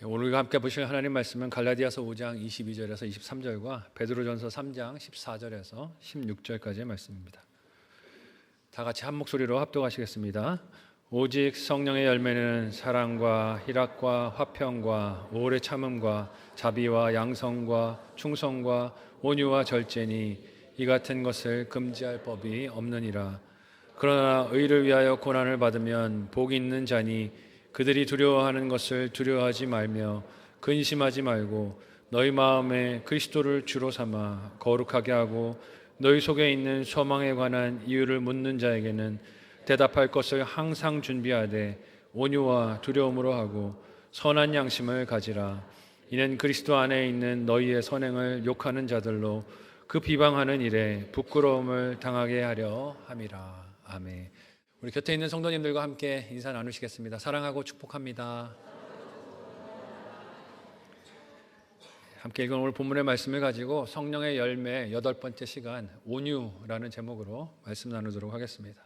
오늘 우리가 함께 보실 하나님 말씀은 갈라디아서 5장 22절에서 23절과 베드로전서 3장 14절에서 16절까지의 말씀입니다. 다 같이 한 목소리로 합독하시겠습니다. 오직 성령의 열매는 사랑과 희락과 화평과 오래 참음과 자비와 양성과 충성과 온유와 절제니 이 같은 것을 금지할 법이 없느니라. 그러나 의를 위하여 고난을 받으면 복이 있는 자니 그들이 두려워하는 것을 두려워하지 말며 근심하지 말고 너희 마음에 그리스도를 주로 삼아 거룩하게 하고 너희 속에 있는 소망에 관한 이유를 묻는 자에게는 대답할 것을 항상 준비하되 온유와 두려움으로 하고 선한 양심을 가지라. 이는 그리스도 안에 있는 너희의 선행을 욕하는 자들로 그 비방하는 일에 부끄러움을 당하게 하려 함이라. 아멘. 우리 곁에 있는 성도님들과 함께 인사 나누시겠습니다. 사랑하고 축복합니다. 함께 읽은 오늘 본문의 말씀을 가지고 성령의 열매 8번째 시간 온유라는 제목으로 말씀 나누도록 하겠습니다.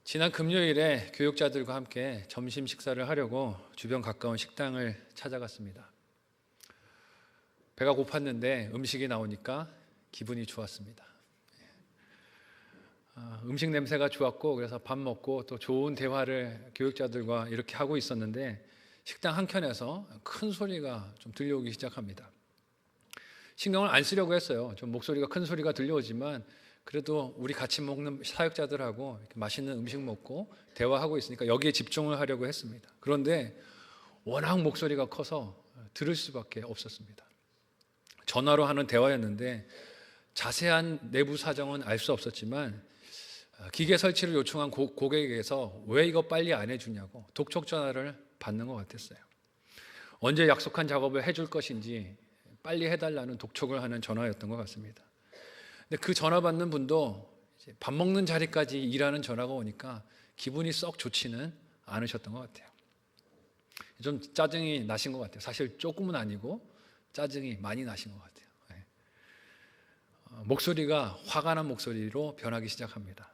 지난 금요일에 교육자들과 함께 점심 식사를 하려고 주변 가까운 식당을 찾아갔습니다. 배가 고팠는데 음식이 나오니까 기분이 좋았습니다. 음식 냄새가 좋았고 그래서 밥 먹고 또 좋은 대화를 교육자들과 이렇게 하고 있었는데 식당 한켠에서 큰 소리가 좀 들려오기 시작합니다. 신경을 안 쓰려고 했어요. 좀 목소리가 큰 소리가 들려오지만 그래도 우리 같이 먹는 사역자들하고 이렇게 맛있는 음식 먹고 대화하고 있으니까 여기에 집중을 하려고 했습니다. 그런데 워낙 목소리가 커서 들을 수밖에 없었습니다. 전화로 하는 대화였는데 자세한 내부 사정은 알 수 없었지만 기계 설치를 요청한 고객에게서 왜 이거 빨리 안 해주냐고 독촉 전화를 받는 것 같았어요. 언제 약속한 작업을 해줄 것인지 빨리 해달라는 독촉을 하는 전화였던 것 같습니다. 근데 그 전화 받는 분도 이제 밥 먹는 자리까지 일하는 전화가 오니까 기분이 썩 좋지는 않으셨던 것 같아요. 좀 짜증이 나신 것 같아요. 사실 조금은 아니고 짜증이 많이 나신 것 같아요. 목소리가 화가 난 목소리로 변하기 시작합니다.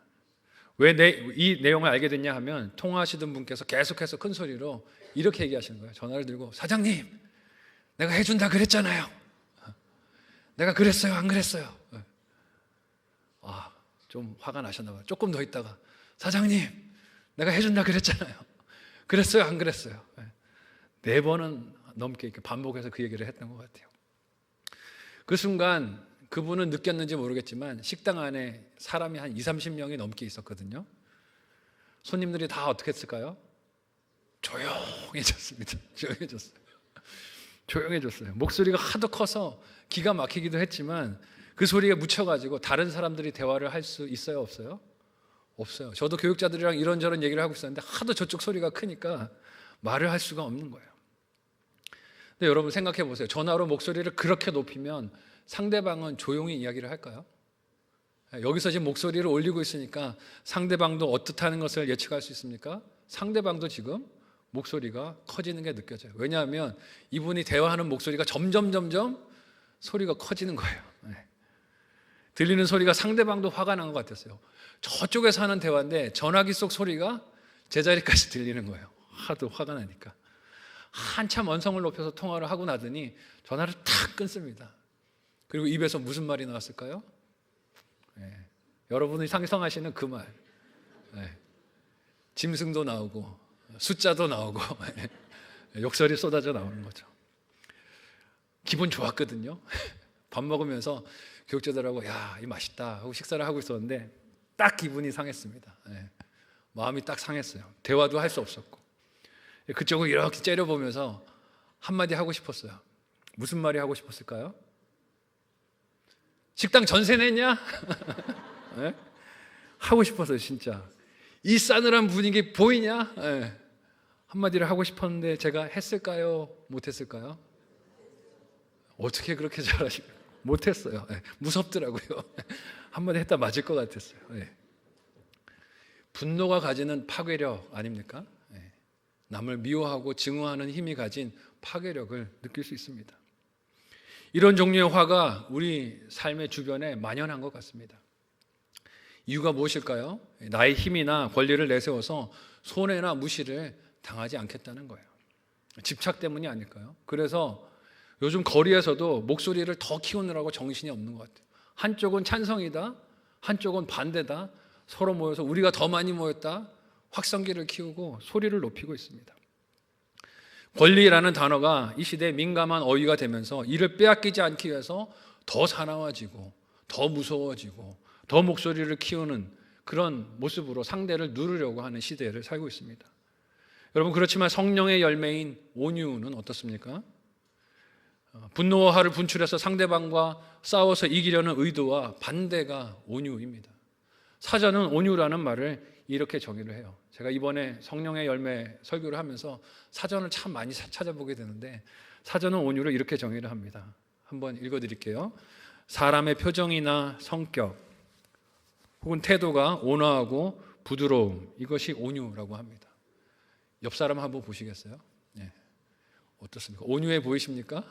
왜 이 내용을 알게 됐냐 하면 통화하시던 분께서 계속해서 큰 소리로 이렇게 얘기하시는 거예요. 전화를 들고 사장님 내가 해준다 그랬잖아요. 내가 그랬어요 안 그랬어요? 좀 화가 나셨나 봐요. 조금 더 있다가 사장님 내가 해준다 그랬잖아요. 그랬어요 안 그랬어요? 4번은 넘게 이렇게 반복해서 그 얘기를 했던 것 같아요. 그 순간 그분은 느꼈는지 모르겠지만 식당 안에 사람이 한 20-30명이 넘게 있었거든요. 손님들이 다 어떻게 했을까요? 조용해졌습니다. 조용해졌어요. 목소리가 하도 커서 기가 막히기도 했지만 그 소리가 묻혀가지고 다른 사람들이 대화를 할 수 있어요 없어요? 없어요. 저도 교육자들이랑 이런저런 얘기를 하고 있었는데 하도 저쪽 소리가 크니까 말을 할 수가 없는 거예요. 근데 여러분 생각해 보세요. 전화로 목소리를 그렇게 높이면 상대방은 조용히 이야기를 할까요? 여기서 지금 목소리를 올리고 있으니까 상대방도 어떻다는 것을 예측할 수 있습니까? 상대방도 지금 목소리가 커지는 게 느껴져요. 왜냐하면 이분이 대화하는 목소리가 점점 소리가 커지는 거예요. 들리는 소리가 상대방도 화가 난 것 같았어요. 저쪽에서 하는 대화인데 전화기 속 소리가 제자리까지 들리는 거예요. 하도 화가 나니까. 한참 언성을 높여서 통화를 하고 나더니 전화를 탁 끊습니다. 그리고 입에서 무슨 말이 나왔을까요? 여러분이 상상하시는 그 말. 짐승도 나오고 숫자도 나오고 욕설이 쏟아져 나오는 거죠. 기분 좋았거든요. 밥 먹으면서 교육자들하고 야, 이 맛있다 하고 식사를 하고 있었는데 딱 기분이 상했습니다. 마음이 딱 상했어요. 대화도 할 수 없었고 그쪽을 이렇게 째려보면서 한마디 하고 싶었어요. 무슨 말이 하고 싶었을까요? 식당 전세 냈냐? 하고 싶었어요 진짜. 이 싸늘한 분위기 보이냐? 한마디를 하고 싶었는데 제가 했을까요? 못했을까요? 어떻게 그렇게 잘하실까요? 못했어요. 무섭더라고요. 한마디 했다 맞을 것 같았어요. 분노가 가지는 파괴력 아닙니까? 남을 미워하고 증오하는 힘이 가진 파괴력을 느낄 수 있습니다. 이런 종류의 화가 우리 삶의 주변에 만연한 것 같습니다. 이유가 무엇일까요? 나의 힘이나 권리를 내세워서 손해나 무시를 당하지 않겠다는 거예요. 집착 때문이 아닐까요? 그래서 요즘 거리에서도 목소리를 더 키우느라고 정신이 없는 것 같아요. 한쪽은 찬성이다, 한쪽은 반대다, 서로 모여서 우리가 더 많이 모였다, 확성기를 키우고 소리를 높이고 있습니다. 권리라는 단어가 이 시대에 민감한 어휘가 되면서 이를 빼앗기지 않기 위해서 더 사나워지고 더 무서워지고 더 목소리를 키우는 그런 모습으로 상대를 누르려고 하는 시대를 살고 있습니다. 여러분, 그렇지만 성령의 열매인 온유는 어떻습니까? 분노와 화를 분출해서 상대방과 싸워서 이기려는 의도와 반대가 온유입니다. 사전은 온유라는 말을 이렇게 정의를 해요. 제가 이번에 성령의 열매 설교를 하면서 사전을 참 많이 찾아보게 되는데 사전은 온유를 이렇게 정의를 합니다. 한번 읽어드릴게요. 사람의 표정이나 성격 혹은 태도가 온화하고 부드러움, 이것이 온유라고 합니다. 옆 사람 한번 보시겠어요? 네. 어떻습니까? 온유해 보이십니까?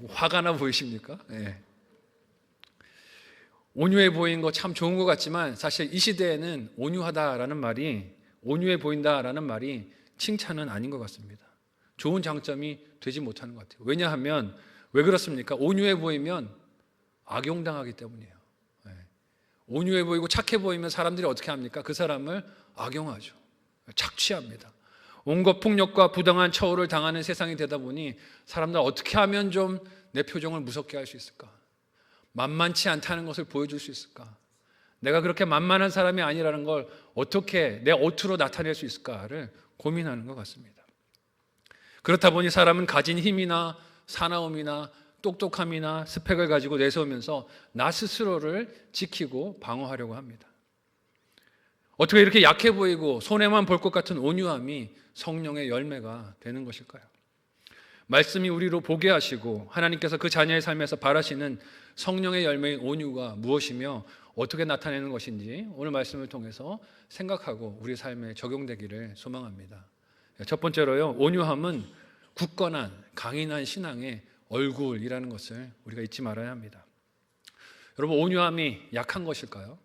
화가 나 보이십니까? 네. 온유해 보이는 거 참 좋은 것 같지만 사실 이 시대에는 온유하다라는 말이, 온유해 보인다라는 말이 칭찬은 아닌 것 같습니다. 좋은 장점이 되지 못하는 것 같아요. 왜냐하면 왜 그렇습니까? 온유해 보이면 악용당하기 때문이에요. 네. 온유해 보이고 착해 보이면 사람들이 어떻게 합니까? 그 사람을 악용하죠. 착취합니다. 온갖 폭력과 부당한 처우를 당하는 세상이 되다 보니 사람들 어떻게 하면 좀 내 표정을 무섭게 할 수 있을까? 만만치 않다는 것을 보여줄 수 있을까? 내가 그렇게 만만한 사람이 아니라는 걸 어떻게 내 어투로 나타낼 수 있을까를 고민하는 것 같습니다. 그렇다 보니 사람은 가진 힘이나 사나움이나 똑똑함이나 스펙을 가지고 내세우면서 나 스스로를 지키고 방어하려고 합니다. 어떻게 이렇게 약해 보이고 손해만 볼 것 같은 온유함이 성령의 열매가 되는 것일까요? 말씀이 우리로 보게 하시고 하나님께서 그 자녀의 삶에서 바라시는 성령의 열매인 온유가 무엇이며 어떻게 나타내는 것인지 오늘 말씀을 통해서 생각하고 우리 삶에 적용되기를 소망합니다. 첫 번째로요, 온유함은 굳건한 강인한 신앙의 얼굴이라는 것을 우리가 잊지 말아야 합니다. 여러분, 온유함이 약한 것일까요?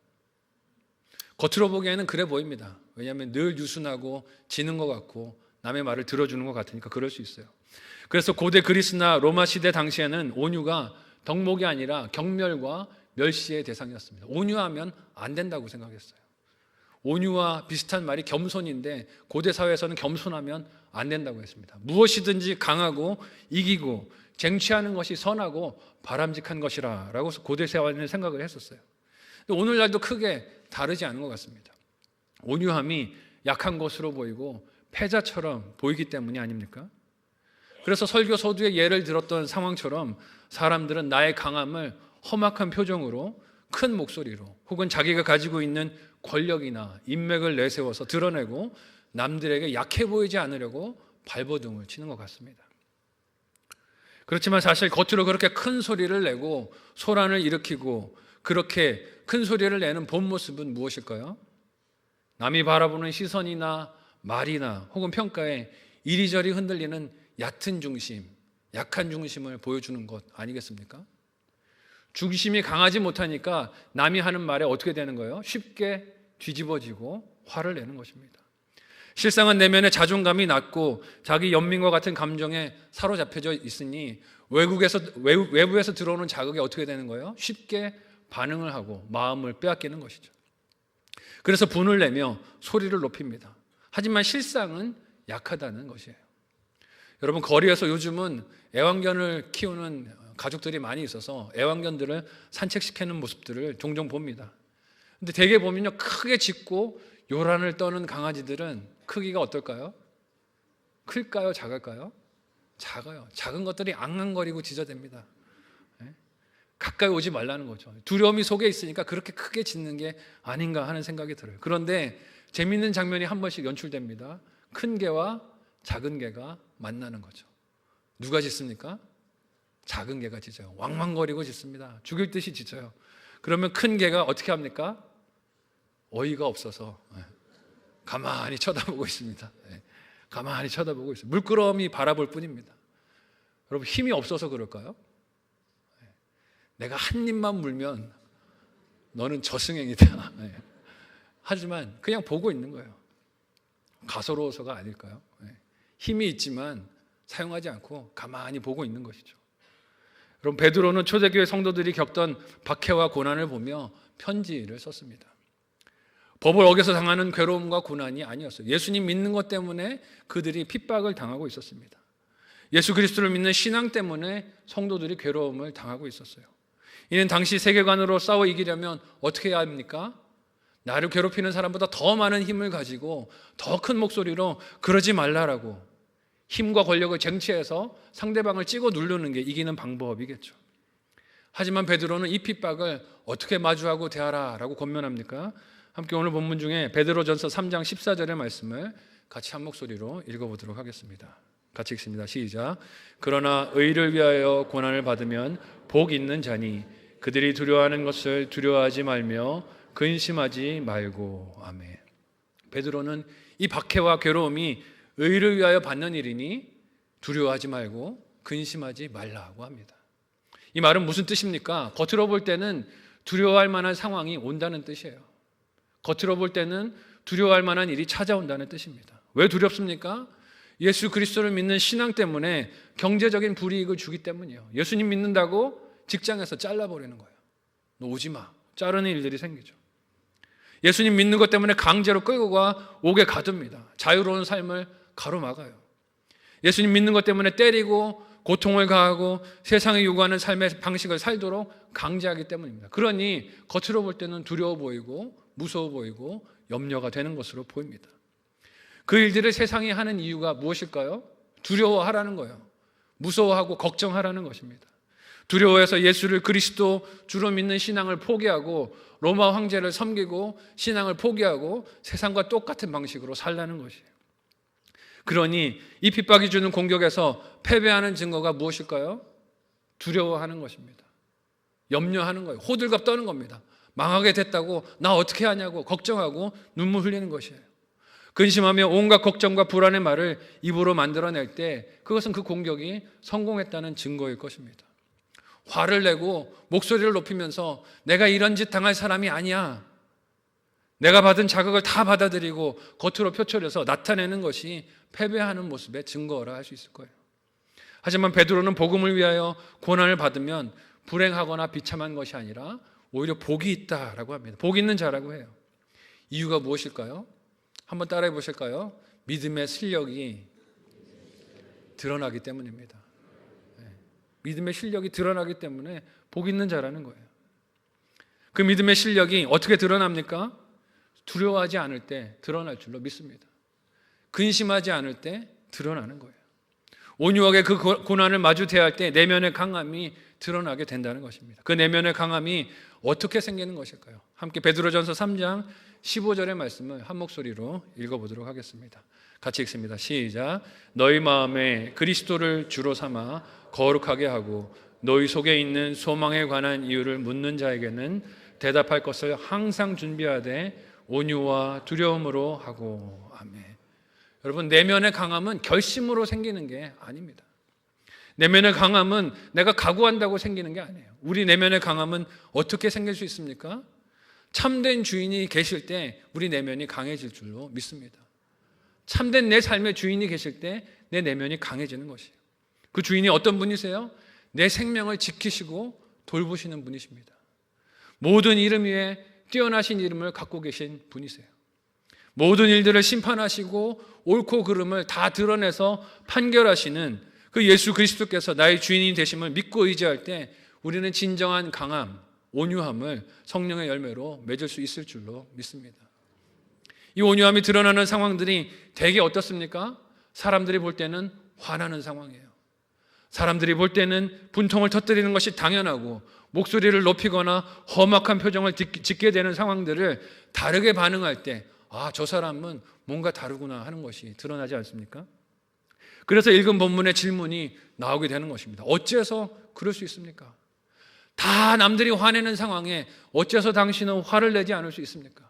겉으로 보기에는 그래 보입니다. 왜냐하면 늘 유순하고 지는 것 같고 남의 말을 들어주는 것 같으니까 그럴 수 있어요. 그래서 고대 그리스나 로마 시대 당시에는 온유가 덕목이 아니라 경멸과 멸시의 대상이었습니다. 온유하면 안 된다고 생각했어요. 온유와 비슷한 말이 겸손인데 고대 사회에서는 겸손하면 안 된다고 했습니다. 무엇이든지 강하고 이기고 쟁취하는 것이 선하고 바람직한 것이라 라고 고대 사회는 생각을 했었어요. 오늘날도 크게 다르지 않은 것 같습니다. 온유함이 약한 것으로 보이고 패자처럼 보이기 때문이 아닙니까? 그래서 설교 서두에 예를 들었던 상황처럼 사람들은 나의 강함을 험악한 표정으로 큰 목소리로 혹은 자기가 가지고 있는 권력이나 인맥을 내세워서 드러내고 남들에게 약해 보이지 않으려고 발버둥을 치는 것 같습니다. 그렇지만 사실 겉으로 그렇게 큰 소리를 내고 소란을 일으키고 그렇게 큰 소리를 내는 본 모습은 무엇일까요? 남이 바라보는 시선이나 말이나 혹은 평가에 이리저리 흔들리는 얕은 중심, 약한 중심을 보여주는 것 아니겠습니까? 중심이 강하지 못하니까 남이 하는 말에 어떻게 되는 거예요? 쉽게 뒤집어지고 화를 내는 것입니다. 실상은 내면에 자존감이 낮고 자기 연민과 같은 감정에 사로잡혀져 있으니 외부에서 들어오는 자극에 어떻게 되는 거예요? 쉽게 반응을 하고 마음을 빼앗기는 것이죠. 그래서 분을 내며 소리를 높입니다. 하지만 실상은 약하다는 것이에요. 여러분, 거리에서 요즘은 애완견을 키우는 가족들이 많이 있어서 애완견들을 산책시키는 모습들을 종종 봅니다. 근데 대개 보면요, 크게 짖고 요란을 떠는 강아지들은 크기가 어떨까요? 클까요? 작을까요? 작아요. 작은 것들이 앙앙거리고 짖어댑니다. 가까이 오지 말라는 거죠. 두려움이 속에 있으니까 그렇게 크게 짖는 게 아닌가 하는 생각이 들어요. 그런데 재미있는 장면이 한 번씩 연출됩니다. 큰 개와 작은 개가 만나는 거죠. 누가 짖습니까? 작은 개가 짖어요. 왕왕거리고 짖습니다. 죽일 듯이 짖어요. 그러면 큰 개가 어떻게 합니까? 어이가 없어서 가만히 쳐다보고 있습니다. 가만히 쳐다보고 있어요. 물끄러미 바라볼 뿐입니다. 여러분, 힘이 없어서 그럴까요? 내가 한 입만 물면 너는 저승행이다. 하지만 그냥 보고 있는 거예요. 가소로워서가 아닐까요? 힘이 있지만 사용하지 않고 가만히 보고 있는 것이죠. 여러분, 베드로는 초대교회 성도들이 겪던 박해와 고난을 보며 편지를 썼습니다. 법을 어겨서 당하는 괴로움과 고난이 아니었어요. 예수님 믿는 것 때문에 그들이 핍박을 당하고 있었습니다. 예수 그리스도를 믿는 신앙 때문에 성도들이 괴로움을 당하고 있었어요. 이는 당시 세계관으로 싸워 이기려면 어떻게 해야 합니까? 나를 괴롭히는 사람보다 더 많은 힘을 가지고 더 큰 목소리로 그러지 말라라고 힘과 권력을 쟁취해서 상대방을 찍어 누르는 게 이기는 방법이겠죠. 하지만 베드로는 이 핍박을 어떻게 마주하고 대하라라고 권면합니까? 함께 오늘 본문 중에 베드로전서 3장 14절의 말씀을 같이 한 목소리로 읽어보도록 하겠습니다. 같이 읽습니다. 시작. 그러나 의를 위하여 고난을 받으면 복 있는 자니 그들이 두려워하는 것을 두려워하지 말며 근심하지 말고. 아멘. 베드로는 이 박해와 괴로움이 의를 위하여 받는 일이니 두려워하지 말고 근심하지 말라고 합니다. 이 말은 무슨 뜻입니까? 겉으로 볼 때는 두려워할 만한 상황이 온다는 뜻이에요. 겉으로 볼 때는 두려워할 만한 일이 찾아온다는 뜻입니다. 왜 두렵습니까? 예수 그리스도를 믿는 신앙 때문에 경제적인 불이익을 주기 때문이에요. 예수님 믿는다고 직장에서 잘라버리는 거예요. 너 오지 마. 자르는 일들이 생기죠. 예수님 믿는 것 때문에 강제로 끌고 가 옥에 가둡니다. 자유로운 삶을 가로막아요. 예수님 믿는 것 때문에 때리고 고통을 가하고 세상이 요구하는 삶의 방식을 살도록 강제하기 때문입니다. 그러니 겉으로 볼 때는 두려워 보이고 무서워 보이고 염려가 되는 것으로 보입니다. 그 일들을 세상이 하는 이유가 무엇일까요? 두려워하라는 거예요. 무서워하고 걱정하라는 것입니다. 두려워해서 예수를 그리스도 주로 믿는 신앙을 포기하고 로마 황제를 섬기고 신앙을 포기하고 세상과 똑같은 방식으로 살라는 것이에요. 그러니 이 핍박이 주는 공격에서 패배하는 증거가 무엇일까요? 두려워하는 것입니다. 염려하는 거예요. 호들갑 떠는 겁니다. 망하게 됐다고 나 어떻게 하냐고 걱정하고 눈물 흘리는 것이에요. 근심하며 온갖 걱정과 불안의 말을 입으로 만들어낼 때 그것은 그 공격이 성공했다는 증거일 것입니다. 화를 내고 목소리를 높이면서 내가 이런 짓 당할 사람이 아니야, 내가 받은 자극을 다 받아들이고 겉으로 표출해서 나타내는 것이 패배하는 모습의 증거라 할 수 있을 거예요. 하지만 베드로는 복음을 위하여 고난을 받으면 불행하거나 비참한 것이 아니라 오히려 복이 있다라고 합니다. 복 있는 자라고 해요. 이유가 무엇일까요? 한번 따라해 보실까요? 믿음의 실력이 드러나기 때문입니다. 믿음의 실력이 드러나기 때문에 복 있는 자라는 거예요. 그 믿음의 실력이 어떻게 드러납니까? 두려워하지 않을 때 드러날 줄로 믿습니다. 근심하지 않을 때 드러나는 거예요. 온유하게 그 고난을 마주 대할 때 내면의 강함이 드러나게 된다는 것입니다. 그 내면의 강함이 어떻게 생기는 것일까요? 함께 베드로전서 3장 15절의 말씀을 한 목소리로 읽어보도록 하겠습니다. 같이 읽습니다. 시작. 너희 마음에 그리스도를 주로 삼아 거룩하게 하고 너희 속에 있는 소망에 관한 이유를 묻는 자에게는 대답할 것을 항상 준비하되 온유와 두려움으로 하고. 아멘. 여러분, 내면의 강함은 결심으로 생기는 게 아닙니다. 내면의 강함은 내가 각오한다고 생기는 게 아니에요. 우리 내면의 강함은 어떻게 생길 수 있습니까? 참된 주인이 계실 때 우리 내면이 강해질 줄로 믿습니다. 참된 내 삶의 주인이 계실 때 내 내면이 강해지는 것이에요. 그 주인이 어떤 분이세요? 내 생명을 지키시고 돌보시는 분이십니다. 모든 이름 위에 뛰어나신 이름을 갖고 계신 분이세요. 모든 일들을 심판하시고 옳고 그름을 다 드러내서 판결하시는 그 예수 그리스도께서 나의 주인이 되심을 믿고 의지할 때 우리는 진정한 강함, 온유함을 성령의 열매로 맺을 수 있을 줄로 믿습니다. 이 온유함이 드러나는 상황들이 대개 어떻습니까? 사람들이 볼 때는 화나는 상황이에요. 사람들이 볼 때는 분통을 터뜨리는 것이 당연하고 목소리를 높이거나 험악한 표정을 짓게 되는 상황들을 다르게 반응할 때 아, 저 사람은 뭔가 다르구나 하는 것이 드러나지 않습니까? 그래서 읽은 본문의 질문이 나오게 되는 것입니다. 어째서 그럴 수 있습니까? 다 남들이 화내는 상황에 어째서 당신은 화를 내지 않을 수 있습니까?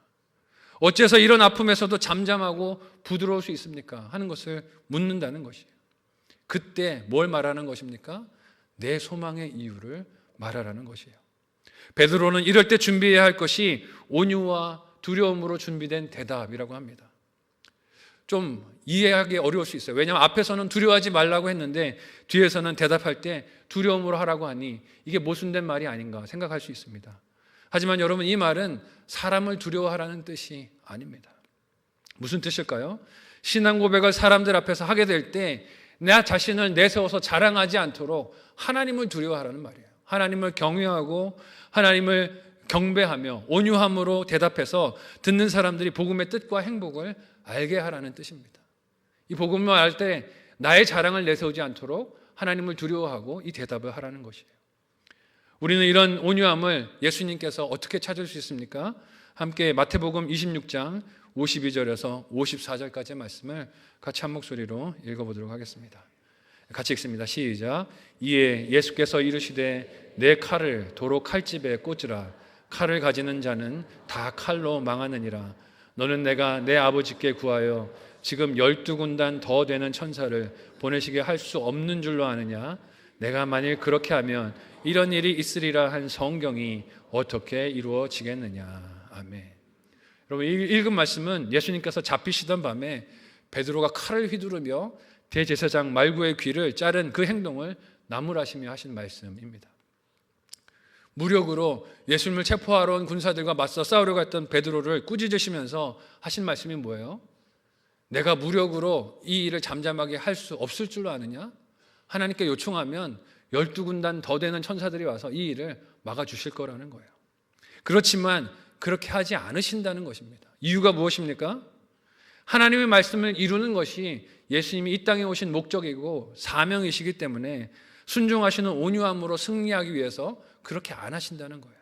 어째서 이런 아픔에서도 잠잠하고 부드러울 수 있습니까? 하는 것을 묻는다는 것이에요. 그때 뭘 말하는 것입니까? 내 소망의 이유를 말하라는 것이에요. 베드로는 이럴 때 준비해야 할 것이 온유와 두려움으로 준비된 대답이라고 합니다. 좀 이해하기 어려울 수 있어요. 왜냐하면 앞에서는 두려워하지 말라고 했는데 뒤에서는 대답할 때 두려움으로 하라고 하니 이게 모순된 말이 아닌가 생각할 수 있습니다. 하지만 여러분, 이 말은 사람을 두려워하라는 뜻이 아닙니다. 무슨 뜻일까요? 신앙 고백을 사람들 앞에서 하게 될 때 나 자신을 내세워서 자랑하지 않도록 하나님을 두려워하라는 말이에요. 하나님을 경외하고 하나님을 경배하며 온유함으로 대답해서 듣는 사람들이 복음의 뜻과 행복을 알게 하라는 뜻입니다. 이 복음을 알 때 나의 자랑을 내세우지 않도록 하나님을 두려워하고 이 대답을 하라는 것이에요. 우리는 이런 온유함을 예수님께서 어떻게 찾을 수 있습니까? 함께 마태복음 26장 52절에서 54절까지의 말씀을 같이 한 목소리로 읽어보도록 하겠습니다. 같이 읽습니다. 시작. 이에 예수께서 이르시되 내 칼을 도로 칼집에 꽂으라. 칼을 가지는 자는 다 칼로 망하느니라. 너는 내가 내 아버지께 구하여 지금 12군단 더 되는 천사를 보내시게 할 수 없는 줄로 아느냐? 내가 만일 그렇게 하면 이런 일이 있으리라 한 성경이 어떻게 이루어지겠느냐? 아멘. 여러분, 읽은 말씀은 예수님께서 잡히시던 밤에 베드로가 칼을 휘두르며 대제사장 말구의 귀를 자른 그 행동을 나무라시며 하신 말씀입니다. 무력으로 예수님을 체포하러 온 군사들과 맞서 싸우려고 했던 베드로를 꾸짖으시면서 하신 말씀이 뭐예요? 내가 무력으로 이 일을 잠잠하게 할 수 없을 줄로 아느냐? 하나님께 요청하면 12군단 더 되는 천사들이 와서 이 일을 막아주실 거라는 거예요. 그렇지만 그렇게 하지 않으신다는 것입니다. 이유가 무엇입니까? 하나님의 말씀을 이루는 것이 예수님이 이 땅에 오신 목적이고 사명이시기 때문에 순종하시는 온유함으로 승리하기 위해서 그렇게 안 하신다는 거예요.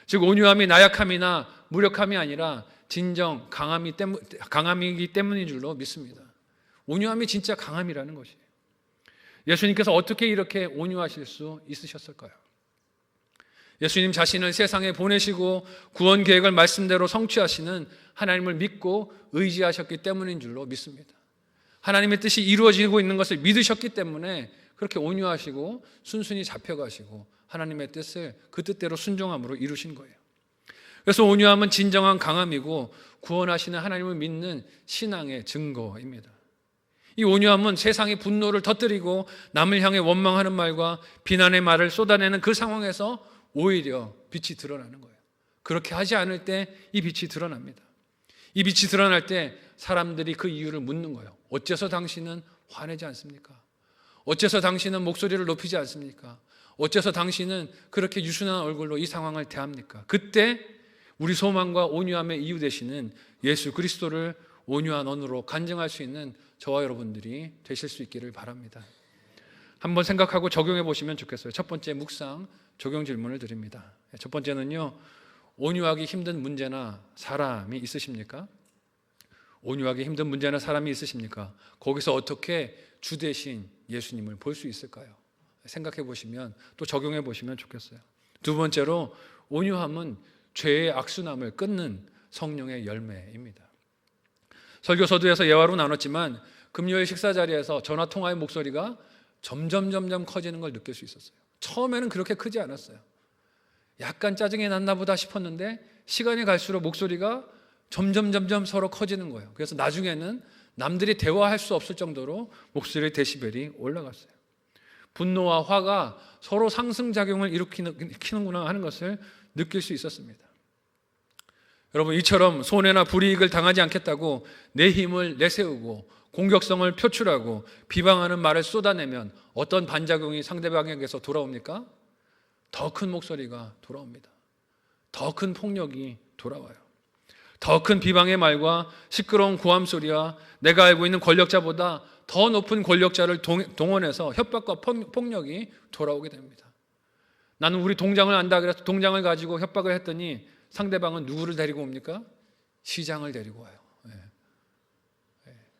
즉 온유함이 나약함이나 무력함이 아니라 진정 강함이기 때문인 줄로 믿습니다. 온유함이 진짜 강함이라는 것이에요. 예수님께서 어떻게 이렇게 온유하실 수 있으셨을까요? 예수님 자신을 세상에 보내시고 구원 계획을 말씀대로 성취하시는 하나님을 믿고 의지하셨기 때문인 줄로 믿습니다. 하나님의 뜻이 이루어지고 있는 것을 믿으셨기 때문에 그렇게 온유하시고 순순히 잡혀가시고 하나님의 뜻을 그 뜻대로 순종함으로 이루신 거예요. 그래서 온유함은 진정한 강함이고 구원하시는 하나님을 믿는 신앙의 증거입니다. 이 온유함은 세상의 분노를 터뜨리고 남을 향해 원망하는 말과 비난의 말을 쏟아내는 그 상황에서 오히려 빛이 드러나는 거예요. 그렇게 하지 않을 때 이 빛이 드러납니다. 이 빛이 드러날 때 사람들이 그 이유를 묻는 거예요. 어째서 당신은 화내지 않습니까? 어째서 당신은 목소리를 높이지 않습니까? 어째서 당신은 그렇게 유순한 얼굴로 이 상황을 대합니까? 그때 우리 소망과 온유함의 이유 되시는 예수 그리스도를 온유한 언어로 간증할 수 있는 저와 여러분들이 되실 수 있기를 바랍니다. 한번 생각하고 적용해 보시면 좋겠어요. 첫 번째 묵상 적용 질문을 드립니다. 첫 번째는요, 온유하기 힘든 문제나 사람이 있으십니까? 온유하기 힘든 문제나 사람이 있으십니까? 거기서 어떻게 주 대신 예수님을 볼 수 있을까요? 생각해 보시면 또 적용해 보시면 좋겠어요. 두 번째로 온유함은 죄의 악순함을 끊는 성령의 열매입니다. 설교서두에서 예화로 나눴지만 금요일 식사 자리에서 전화 통화의 목소리가 점점 커지는 걸 느낄 수 있었어요. 처음에는 그렇게 크지 않았어요. 약간 짜증이 났나 보다 싶었는데 시간이 갈수록 목소리가 점점 서로 커지는 거예요. 그래서 나중에는 남들이 대화할 수 없을 정도로 목소리의 데시벨이 올라갔어요. 분노와 화가 서로 상승작용을 일으키는구나 하는 것을 느낄 수 있었습니다. 여러분, 이처럼 손해나 불이익을 당하지 않겠다고 내 힘을 내세우고 공격성을 표출하고 비방하는 말을 쏟아내면 어떤 반작용이 상대방에게서 돌아옵니까? 더 큰 목소리가 돌아옵니다. 더 큰 폭력이 돌아와요. 더 큰 비방의 말과 시끄러운 고함 소리와 내가 알고 있는 권력자보다 더 높은 권력자를 동원해서 협박과 폭력이 돌아오게 됩니다. 나는 우리 동장을 안다 그래서 동장을 가지고 협박을 했더니 상대방은 누구를 데리고 옵니까? 시장을 데리고 와요.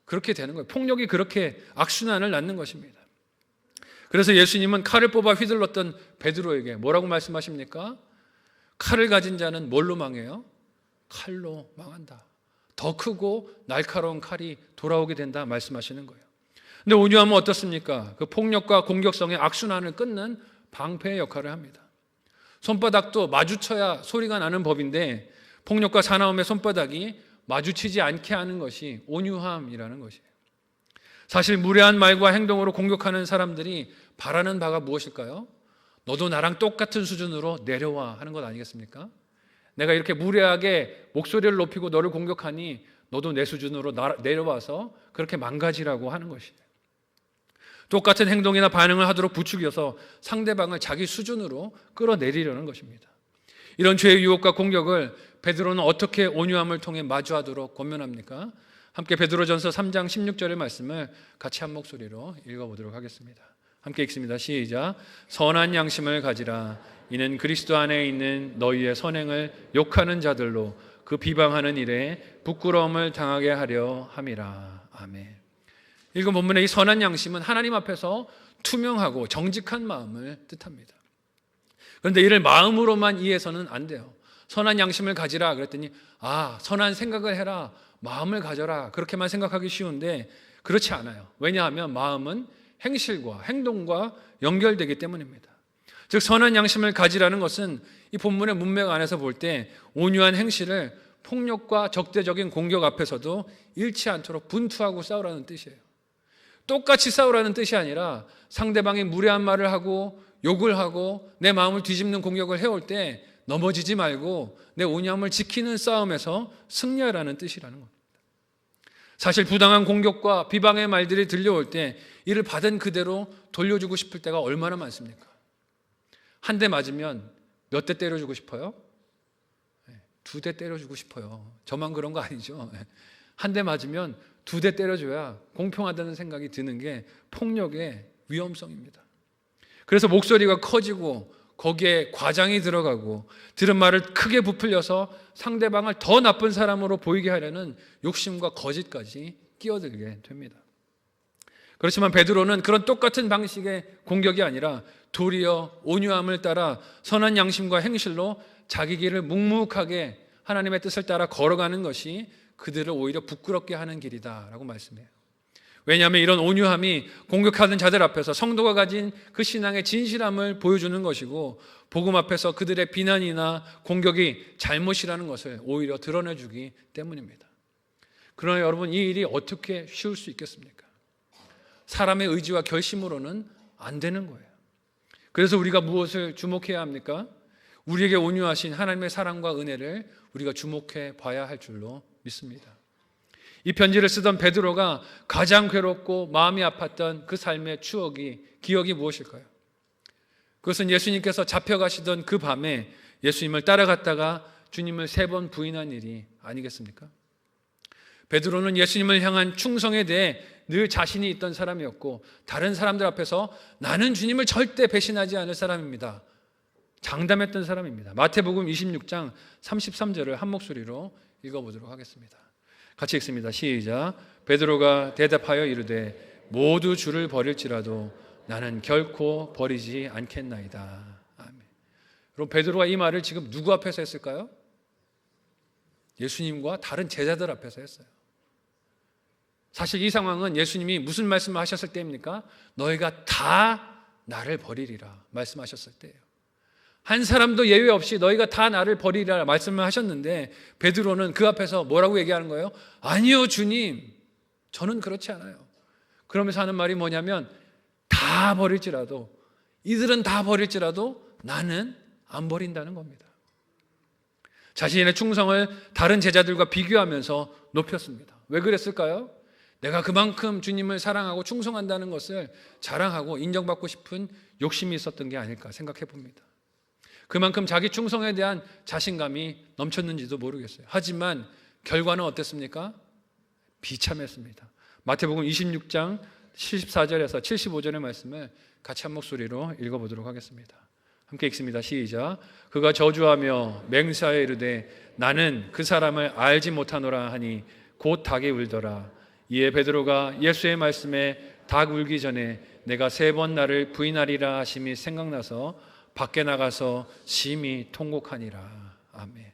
그렇게 되는 거예요. 폭력이 그렇게 악순환을 낳는 것입니다. 그래서 예수님은 칼을 뽑아 휘둘렀던 베드로에게 뭐라고 말씀하십니까? 칼을 가진 자는 뭘로 망해요? 칼로 망한다. 더 크고 날카로운 칼이 돌아오게 된다 말씀하시는 거예요. 근데 온유함은 어떻습니까? 그 폭력과 공격성의 악순환을 끊는 방패의 역할을 합니다. 손바닥도 마주쳐야 소리가 나는 법인데 폭력과 사나움의 손바닥이 마주치지 않게 하는 것이 온유함이라는 것이에요. 사실 무례한 말과 행동으로 공격하는 사람들이 바라는 바가 무엇일까요? 너도 나랑 똑같은 수준으로 내려와 하는 것 아니겠습니까? 내가 이렇게 무례하게 목소리를 높이고 너를 공격하니 너도 내 수준으로 내려와서 그렇게 망가지라고 하는 것이에요. 똑같은 행동이나 반응을 하도록 부추겨서 상대방을 자기 수준으로 끌어내리려는 것입니다. 이런 죄의 유혹과 공격을 베드로는 어떻게 온유함을 통해 마주하도록 권면합니까? 함께 베드로전서 3장 16절의 말씀을 같이 한 목소리로 읽어보도록 하겠습니다. 함께 읽습니다. 시작. 선한 양심을 가지라. 이는 그리스도 안에 있는 너희의 선행을 욕하는 자들로 그 비방하는 일에 부끄러움을 당하게 하려 함이라. 아멘. 읽은 본문의 이 선한 양심은 하나님 앞에서 투명하고 정직한 마음을 뜻합니다. 그런데 이를 마음으로만 이해해서는 안 돼요. 선한 양심을 가지라 그랬더니 선한 생각을 해라, 마음을 가져라 그렇게만 생각하기 쉬운데 그렇지 않아요. 왜냐하면 마음은 행실과 행동과 연결되기 때문입니다. 즉 선한 양심을 가지라는 것은 이 본문의 문맥 안에서 볼 때 온유한 행실을 폭력과 적대적인 공격 앞에서도 잃지 않도록 분투하고 싸우라는 뜻이에요. 똑같이 싸우라는 뜻이 아니라 상대방이 무례한 말을 하고 욕을 하고 내 마음을 뒤집는 공격을 해올 때 넘어지지 말고 내 온유함을 지키는 싸움에서 승리하라는 뜻이라는 겁니다. 사실 부당한 공격과 비방의 말들이 들려올 때 이를 받은 그대로 돌려주고 싶을 때가 얼마나 많습니까? 한 대 맞으면 몇 대 때려주고 싶어요? 2대 때려주고 싶어요. 저만 그런 거 아니죠? 한 대 맞으면 2대 때려줘야 공평하다는 생각이 드는 게 폭력의 위험성입니다. 그래서 목소리가 커지고 거기에 과장이 들어가고 들은 말을 크게 부풀려서 상대방을 더 나쁜 사람으로 보이게 하려는 욕심과 거짓까지 끼어들게 됩니다. 그렇지만 베드로는 그런 똑같은 방식의 공격이 아니라 도리어 온유함을 따라 선한 양심과 행실로 자기 길을 묵묵하게 하나님의 뜻을 따라 걸어가는 것이 그들을 오히려 부끄럽게 하는 길이다라고 말씀해요. 왜냐하면 이런 온유함이 공격하는 자들 앞에서 성도가 가진 그 신앙의 진실함을 보여주는 것이고 복음 앞에서 그들의 비난이나 공격이 잘못이라는 것을 오히려 드러내주기 때문입니다. 그러나 여러분, 이 일이 어떻게 쉬울 수 있겠습니까? 사람의 의지와 결심으로는 안 되는 거예요. 그래서 우리가 무엇을 주목해야 합니까? 우리에게 온유하신 하나님의 사랑과 은혜를 우리가 주목해 봐야 할 줄로 믿습니다. 이 편지를 쓰던 베드로가 가장 괴롭고 마음이 아팠던 그 삶의 기억이 무엇일까요? 그것은 예수님께서 잡혀가시던 그 밤에 예수님을 따라갔다가 주님을 3번 부인한 일이 아니겠습니까? 베드로는 예수님을 향한 충성에 대해 늘 자신이 있던 사람이었고 다른 사람들 앞에서 나는 주님을 절대 배신하지 않을 사람입니다. 장담했던 사람입니다. 마태복음 26장 33절을 한 목소리로 읽어보도록 하겠습니다. 같이 읽습니다. 시작. 베드로가 대답하여 이르되 모두 주를 버릴지라도 나는 결코 버리지 않겠나이다. 아멘. 여러분, 베드로가 이 말을 지금 누구 앞에서 했을까요? 예수님과 다른 제자들 앞에서 했어요. 사실 이 상황은 예수님이 무슨 말씀을 하셨을 때입니까? 너희가 다 나를 버리리라 말씀하셨을 때예요. 한 사람도 예외 없이 너희가 다 나를 버리리라 말씀을 하셨는데 베드로는 그 앞에서 뭐라고 얘기하는 거예요? 아니요 주님, 저는 그렇지 않아요. 그러면서 하는 말이 뭐냐면 다 버릴지라도, 이들은 다 버릴지라도 나는 안 버린다는 겁니다. 자신의 충성을 다른 제자들과 비교하면서 높였습니다. 왜 그랬을까요? 내가 그만큼 주님을 사랑하고 충성한다는 것을 자랑하고 인정받고 싶은 욕심이 있었던 게 아닐까 생각해 봅니다. 그만큼 자기 충성에 대한 자신감이 넘쳤는지도 모르겠어요. 하지만 결과는 어땠습니까? 비참했습니다. 마태복음 26장 74절에서 75절의 말씀을 같이 한 목소리로 읽어보도록 하겠습니다. 함께 읽습니다. 시작. 그가 저주하며 맹세하여 이르되 나는 그 사람을 알지 못하노라 하니 곧 닭이 울더라. 이에 베드로가 예수의 말씀에 닭 울기 전에 내가 3번 나를 부인하리라 하심이 생각나서 밖에 나가서 심히 통곡하니라. 아멘.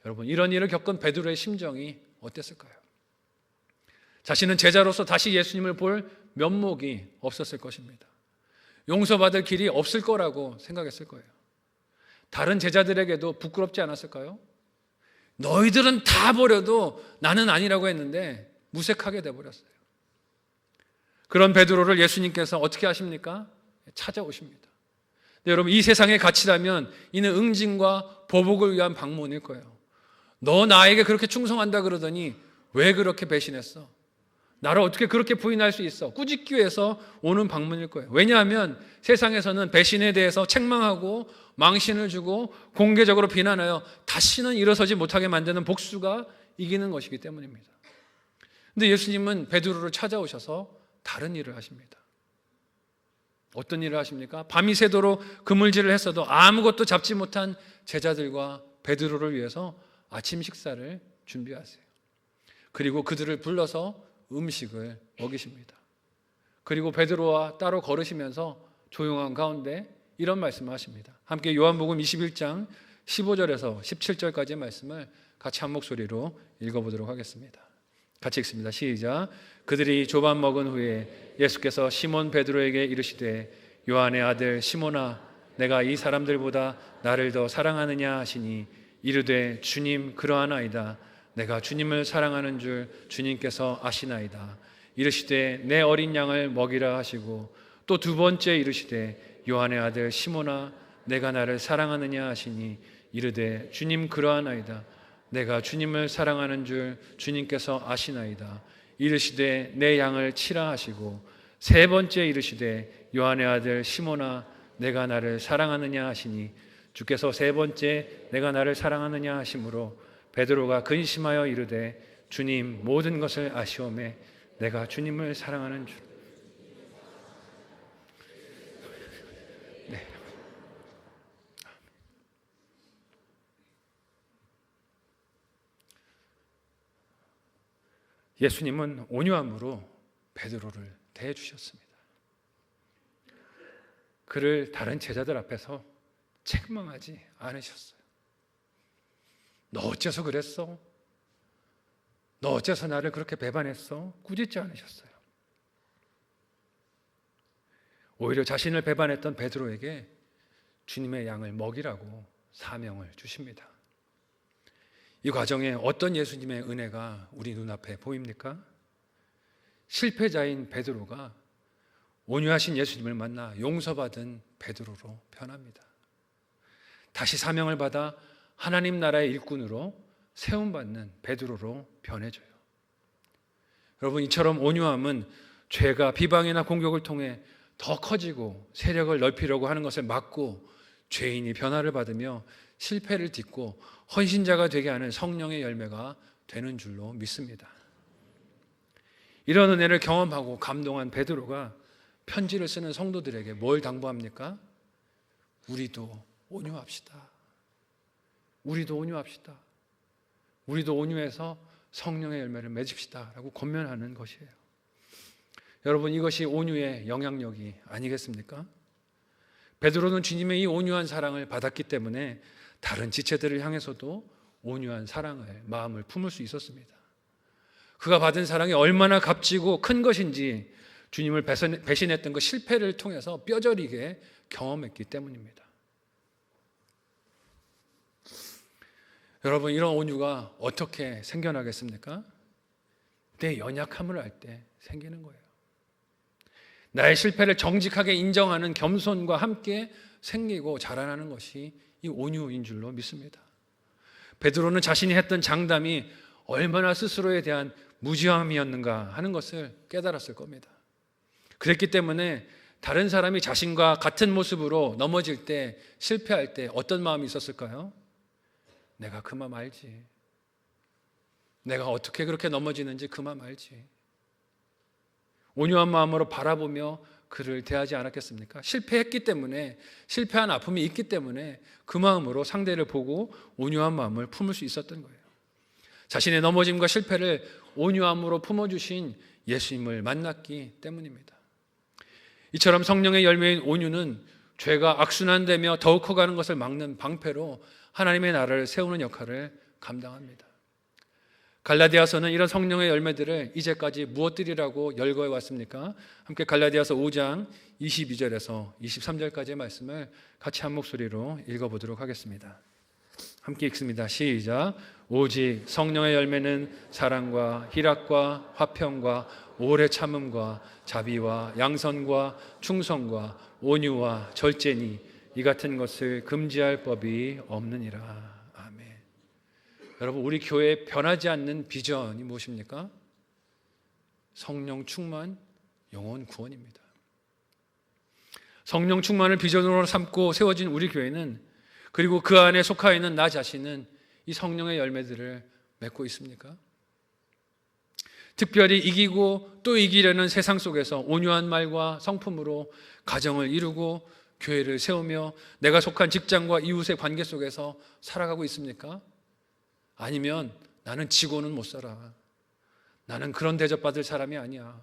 여러분, 이런 일을 겪은 베드로의 심정이 어땠을까요? 자신은 제자로서 다시 예수님을 볼 면목이 없었을 것입니다. 용서받을 길이 없을 거라고 생각했을 거예요. 다른 제자들에게도 부끄럽지 않았을까요? 너희들은 다 버려도 나는 아니라고 했는데 무색하게 돼버렸어요. 그런 베드로를 예수님께서 어떻게 하십니까? 찾아오십니다. 여러분, 이 세상의 가치라면 이는 응징과 보복을 위한 방문일 거예요. 너 나에게 그렇게 충성한다 그러더니 왜 그렇게 배신했어? 나를 어떻게 그렇게 부인할 수 있어? 꾸짖기 위해서 오는 방문일 거예요. 왜냐하면 세상에서는 배신에 대해서 책망하고 망신을 주고 공개적으로 비난하여 다시는 일어서지 못하게 만드는 복수가 이기는 것이기 때문입니다. 근데 예수님은 베드로를 찾아오셔서 다른 일을 하십니다. 어떤 일을 하십니까? 밤이 새도록 그물질을 했어도 아무것도 잡지 못한 제자들과 베드로를 위해서 아침 식사를 준비하세요. 그리고 그들을 불러서 음식을 먹이십니다. 그리고 베드로와 따로 걸으시면서 조용한 가운데 이런 말씀을 하십니다. 함께 요한복음 21장 15절에서 17절까지의 말씀을 같이 한 목소리로 읽어보도록 하겠습니다. 같이 읽습니다. 시작. 그들이 조반 먹은 후에 예수께서 시몬 베드로에게 이르시되 요한의 아들 시몬아 내가 이 사람들보다 나를 더 사랑하느냐 하시니 이르되 주님 그러하나이다. 내가 주님을 사랑하는 줄 주님께서 아시나이다. 이르시되 내 어린 양을 먹이라 하시고 또 두 번째 이르시되 요한의 아들 시몬아 내가 나를 사랑하느냐 하시니 이르되 주님 그러하나이다. 내가 주님을 사랑하는 줄 주님께서 아시나이다. 이르시되 내 양을 치라 하시고 세 번째 이르시되 요한의 아들 시몬아 내가 나를 사랑하느냐 하시니 주께서 세 번째 내가 나를 사랑하느냐 하심으로 베드로가 근심하여 이르되 주님 모든 것을 아시오매 내가 주님을 사랑하는 줄. 네. 예수님은 온유함으로 베드로를 대해 주셨습니다. 그를 다른 제자들 앞에서 책망하지 않으셨어요. 너 어째서 그랬어? 너 어째서 나를 그렇게 배반했어? 꾸짖지 않으셨어요. 오히려 자신을 배반했던 베드로에게 주님의 양을 먹이라고 사명을 주십니다. 이 과정에 어떤 예수님의 은혜가 우리 눈앞에 보입니까? 실패자인 베드로가 온유하신 예수님을 만나 용서받은 베드로로 변합니다. 다시 사명을 받아 하나님 나라의 일꾼으로 세움받는 베드로로 변해져요. 여러분, 이처럼 온유함은 죄가 비방이나 공격을 통해 더 커지고 세력을 넓히려고 하는 것을 막고 죄인이 변화를 받으며 실패를 딛고 헌신자가 되게 하는 성령의 열매가 되는 줄로 믿습니다. 이런 은혜를 경험하고 감동한 베드로가 편지를 쓰는 성도들에게 뭘 당부합니까? 우리도 온유합시다. 우리도 온유합시다. 우리도 온유해서 성령의 열매를 맺읍시다 라고 권면하는 것이에요. 여러분, 이것이 온유의 영향력이 아니겠습니까? 베드로는 주님의 이 온유한 사랑을 받았기 때문에 다른 지체들을 향해서도 온유한 사랑을, 마음을 품을 수 있었습니다. 그가 받은 사랑이 얼마나 값지고 큰 것인지 주님을 배신했던 그 실패를 통해서 뼈저리게 경험했기 때문입니다. 여러분, 이런 온유가 어떻게 생겨나겠습니까? 내 연약함을 알 때 생기는 거예요. 나의 실패를 정직하게 인정하는 겸손과 함께 생기고 자라나는 것이 이 온유인 줄로 믿습니다. 베드로는 자신이 했던 장담이 얼마나 스스로에 대한 무지함이었는가 하는 것을 깨달았을 겁니다. 그랬기 때문에 다른 사람이 자신과 같은 모습으로 넘어질 때, 실패할 때 어떤 마음이 있었을까요? 내가 그 마음 알지. 내가 어떻게 그렇게 넘어지는지 그 마음 알지. 온유한 마음으로 바라보며 그를 대하지 않았겠습니까? 실패했기 때문에, 실패한 아픔이 있기 때문에 그 마음으로 상대를 보고 온유한 마음을 품을 수 있었던 거예요. 자신의 넘어짐과 실패를 온유함으로 품어주신 예수님을 만났기 때문입니다. 이처럼 성령의 열매인 온유는 죄가 악순환되며 더욱 커가는 것을 막는 방패로 하나님의 나라를 세우는 역할을 감당합니다. 갈라디아서는 이런 성령의 열매들을 이제까지 무엇들이라고 열거해 왔습니까? 함께 갈라디아서 5장 22절에서 23절까지의 말씀을 같이 한 목소리로 읽어보도록 하겠습니다. 함께 읽습니다. 시작. 오직 성령의 열매는 사랑과 희락과 화평과 오래 참음과 자비와 양선과 충성과 온유와 절제니 이 같은 것을 금지할 법이 없느니라. 아멘. 여러분, 우리 교회의 변하지 않는 비전이 무엇입니까? 성령 충만, 영혼 구원입니다. 성령 충만을 비전으로 삼고 세워진 우리 교회는, 그리고 그 안에 속하 있는 나 자신은 이 성령의 열매들을 맺고 있습니까? 특별히 이기고 또 이기려는 세상 속에서 온유한 말과 성품으로 가정을 이루고 교회를 세우며 내가 속한 직장과 이웃의 관계 속에서 살아가고 있습니까? 아니면 나는 지고는 못 살아, 나는 그런 대접받을 사람이 아니야,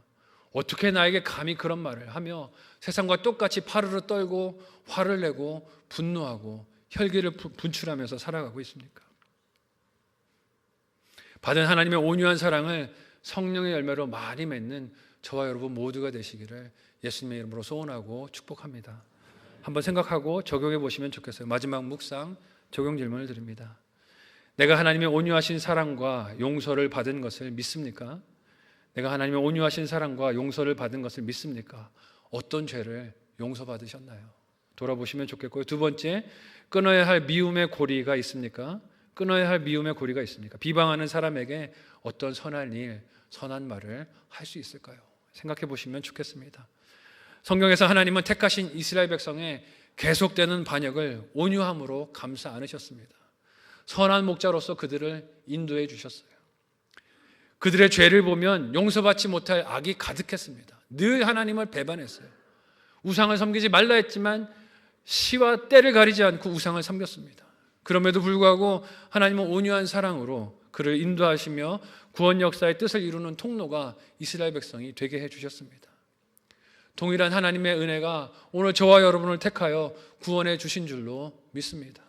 어떻게 나에게 감히 그런 말을 하며 세상과 똑같이 파르르 떨고 화를 내고 분노하고 혈기를 분출하면서 살아가고 있습니까? 받은 하나님의 온유한 사랑을 성령의 열매로 많이 맺는 저와 여러분 모두가 되시기를 예수님의 이름으로 소원하고 축복합니다. 한번 생각하고 적용해 보시면 좋겠어요. 마지막 묵상 적용 질문을 드립니다. 내가 하나님의 온유하신 사랑과 용서를 받은 것을 믿습니까? 내가 하나님의 온유하신 사랑과 용서를 받은 것을 믿습니까? 어떤 죄를 용서받으셨나요? 돌아보시면 좋겠고요. 두 번째, 끊어야 할 미움의 고리가 있습니까? 끊어야 할 미움의 고리가 있습니까? 비방하는 사람에게 어떤 선한 일, 선한 말을 할 수 있을까요? 생각해 보시면 좋겠습니다. 성경에서 하나님은 택하신 이스라엘 백성의 계속되는 반역을 온유함으로 감싸 안으셨습니다. 선한 목자로서 그들을 인도해 주셨어요. 그들의 죄를 보면 용서받지 못할 악이 가득했습니다. 늘 하나님을 배반했어요. 우상을 섬기지 말라 했지만 시와 때를 가리지 않고 우상을 섬겼습니다. 그럼에도 불구하고 하나님은 온유한 사랑으로 그를 인도하시며 구원 역사의 뜻을 이루는 통로가 이스라엘 백성이 되게 해주셨습니다. 동일한 하나님의 은혜가 오늘 저와 여러분을 택하여 구원해 주신 줄로 믿습니다.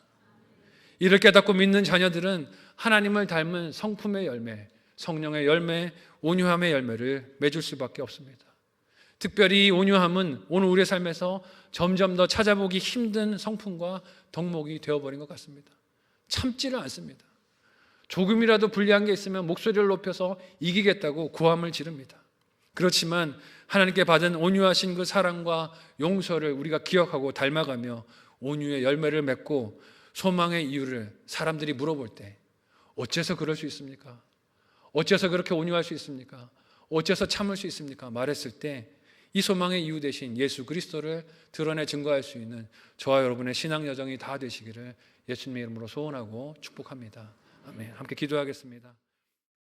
이를 깨닫고 믿는 자녀들은 하나님을 닮은 성품의 열매, 성령의 열매, 온유함의 열매를 맺을 수밖에 없습니다. 특별히 이 온유함은 오늘 우리의 삶에서 점점 더 찾아보기 힘든 성품과 덕목이 되어버린 것 같습니다. 참지를 않습니다. 조금이라도 불리한 게 있으면 목소리를 높여서 이기겠다고 고함을 지릅니다. 그렇지만 하나님께 받은 온유하신 그 사랑과 용서를 우리가 기억하고 닮아가며 온유의 열매를 맺고 소망의 이유를 사람들이 물어볼 때 어째서 그럴 수 있습니까? 어째서 그렇게 온유할 수 있습니까? 어째서 참을 수 있습니까? 말했을 때 이 소망의 이유 되신 예수 그리스도를 드러내 증거할 수 있는 저와 여러분의 신앙 여정이 다 되시기를 예수님의 이름으로 소원하고 축복합니다. 아멘. 함께 기도하겠습니다.